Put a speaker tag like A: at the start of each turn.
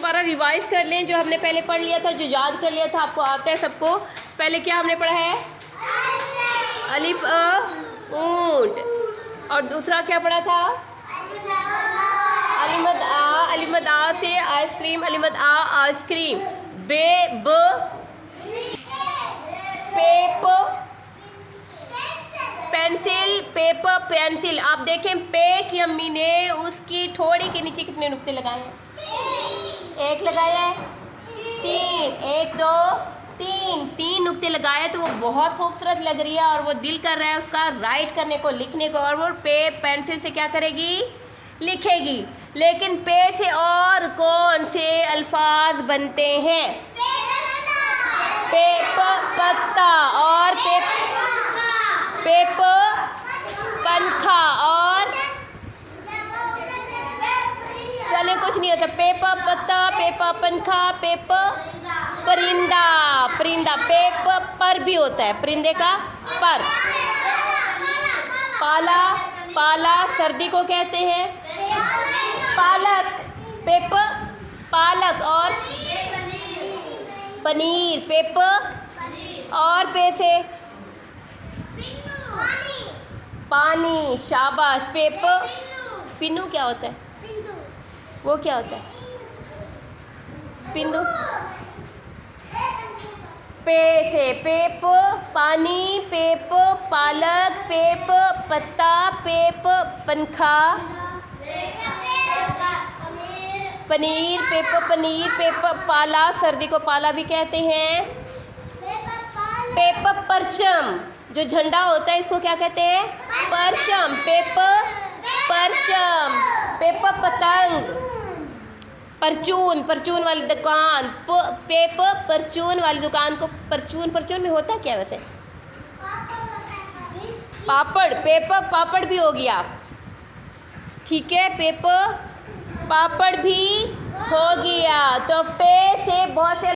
A: दोबारा रिवाइज कर लें जो हमने पहले पढ़ लिया था, जो याद कर लिया था, आपको आता है सबको। पहले क्या हमने पढ़ा है? अलिफ ऊंट। और दूसरा क्या पढ़ा था? अलिमद आ से आइसक्रीम, अलिमद आइसक्रीम। पेप पेंसिल, पेपर पेंसिल। आप देखें पे की अम्मी ने उसकी ठोड़ी के नीचे कितने नुक्ते लगाए हैं? एक लगाया है, तीन, एक दो तीन नुक्ते लगाए, तो वो बहुत खूबसूरत लग रही है और वो दिल कर रहा है उसका राइट करने को, लिखने को, और वो पे पेंसिल से क्या करेगी? लिखेगी। लेकिन पे से और कौन से अल्फाज बनते हैं? पेपर पत्ता, और पेपर पंखा, और चले कुछ नहीं होता। पेपर पत्ता, पेपर पंखा, पेपर परिंदा, परिंदा। पेपर पर भी होता है, परिंदे का पर। पाला, पाला सर्दी को कहते हैं पालक, पेपर पालक। और पनीर, पेपर, और पैसे पानी, शाबाश। पेपर पिन्नू क्या होता है? वो क्या होता है? पिंदू। पे से पेप पानी, पेप पालक, पेप पत्ता, पेप पंखा, पनीर, पेप पनीर, पेप पाला, सर्दी को पाला भी कहते हैं। पेप परचम, जो झंडा होता है इसको क्या कहते हैं? परचम, पेप परचम। पेप पतंग, परचून, परचून वाली दुकान, पेपर परचून वाली दुकान को परचून, परचून में होता क्या वैसे? पापड़, पेपर पापड़ भी हो गया, ठीक है, पेपर पापड़ भी हो गया। तो पे से बहुत से